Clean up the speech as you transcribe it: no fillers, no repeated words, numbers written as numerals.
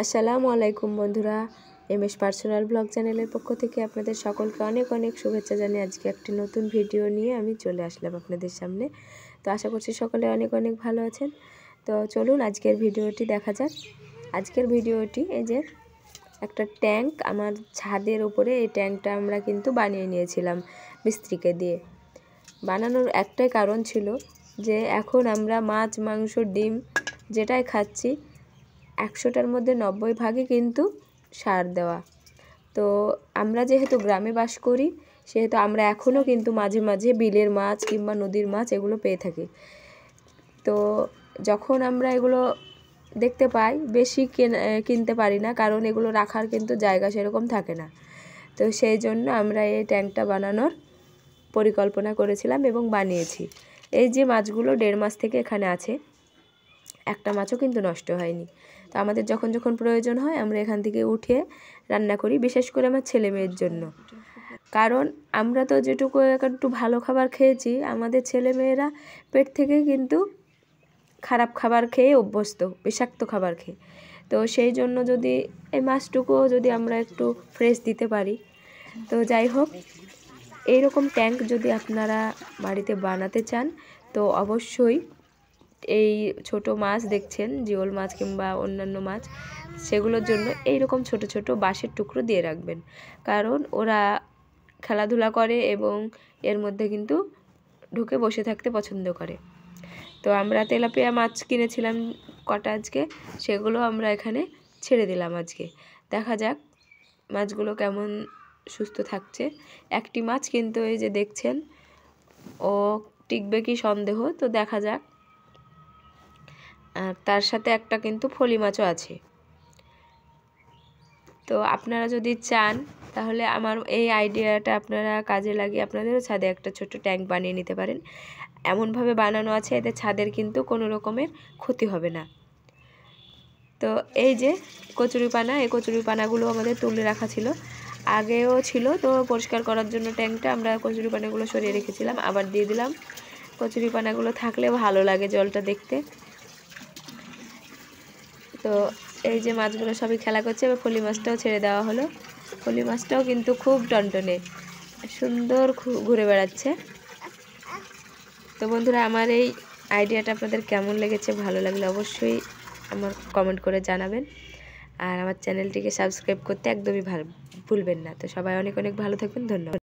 আসসালামু আলাইকুম বন্ধুরা, এমএস পার্সোনাল ব্লগ চ্যানেলের পক্ষ থেকে আপনাদের সকলকে অনেক অনেক শুভেচ্ছা জানিয়ে আজকে একটি নতুন ভিডিও নিয়ে আমি চলে আসলাম আপনাদের সামনে। তো আশা করছি সকলে অনেক অনেক ভালো আছেন। তো চলুন আজকের ভিডিওটি দেখা যাক। আজকের ভিডিওটি এই যে একটা ট্যাঙ্ক আমার ছাদের উপরে, এই ট্যাঙ্কটা আমরা কিন্তু বানিয়ে নিয়েছিলাম মিস্ত্রিকে দিয়ে। বানানোর একটাই কারণ ছিল যে এখন আমরা মাছ, মাংস, ডিম যেটাই খাচ্ছি 100টার মধ্যে 90 ভাগই কিন্তু সার দেওয়া। তো আমরা যেহেতু গ্রামে বাস করি সেহেতু আমরা এখনও কিন্তু মাঝে মাঝে বিলের মাছ কিংবা নদীর মাছ এগুলো পেয়ে থাকি। তো যখন আমরা এগুলো দেখতে পাই বেশি কিনতে পারি না, কারণ এগুলো রাখার কিন্তু জায়গা সেরকম থাকে না। তো সেই জন্য আমরা এই ট্যাঙ্কটা বানানোর পরিকল্পনা করেছিলাম এবং বানিয়েছি। এই যে মাছগুলো 1.5 মাস থেকে এখানে আছে, একটা মাছও কিন্তু নষ্ট হয়নি। তো আমাদের যখন যখন প্রয়োজন হয় আমরা এখান থেকে উঠিয়ে রান্না করি, বিশেষ করে আমার ছেলে মেয়ের জন্য। কারণ আমরা তো যেটুকু একটু ভালো খাবার খেয়েছি, আমাদের ছেলে মেয়েরা পেট থেকে কিন্তু খারাপ খাবার খেয়ে অভ্যস্ত, বিষাক্ত খাবার খেয়ে। তো সেই জন্য যদি এই মাছটুকুও যদি আমরা একটু ফ্রেশ দিতে পারি। তো যাই হোক, এইরকম ট্যাঙ্ক যদি আপনারা বাড়িতে বানাতে চান তো অবশ্যই এই ছোট মাছ দেখছেন, জিওল মাছ কিংবা অন্যান্য মাছ, সেগুলোর জন্য এইরকম ছোট ছোট বাঁশের টুকরো দিয়ে রাখবেন। কারণ ওরা খেলাধুলা করে এবং এর মধ্যে কিন্তু ঢুকে বসে থাকতে পছন্দ করে। তো আমরা তেলাপিয়া মাছ কিনেছিলাম কটা আজকে, সেগুলো আমরা এখানে ছেড়ে দিলাম আজকে। দেখা যাক মাছগুলো কেমন সুস্থ থাকছে। একটি মাছ কিন্তু এই যে দেখছেন, ও টিকবে কি সন্দেহ, তো দেখা যাক। আর তার সাথে একটা কিন্তু ফলি মাছও আছে। তো আপনারা যদি চান তাহলে আমার এই আইডিয়াটা আপনারা কাজে লাগিয়ে আপনাদেরও ছাদে একটা ছোট ট্যাঙ্ক বানিয়ে নিতে পারেন। এমনভাবে বানানো আছে এতে ছাদের কিন্তু কোনো রকমের ক্ষতি হবে না। তো এই যে কচুরিপানা, এই কচুরিপানাগুলো আমাদের তুলে রাখা ছিল, আগেও ছিল। তো পরিষ্কার করার জন্য ট্যাঙ্কটা আমরা কচুরিপানাগুলো সরিয়ে রেখেছিলাম, আবার দিয়ে দিলাম। কচুরিপানাগুলো থাকলে ভালো লাগে জলটা দেখতে। তো এই যে মাছগুলো সবই খেলা করছে, এবার ফলি মাছটাও ছেড়ে দেওয়া হলো। ফলি মাছটাও কিন্তু খুব টনটনে সুন্দর ঘুরে বেড়াচ্ছে। তো বন্ধুরা, আমার এই আইডিয়াটা আপনাদের কেমন লেগেছে, ভালো লাগলে অবশ্যই আমার কমেন্ট করে জানাবেন। আর আমার চ্যানেলটিকে সাবস্ক্রাইব করতে একদমই ভুলবেন না। তো সবাই অনেক অনেক ভালো থাকবেন, ধন্যবাদ।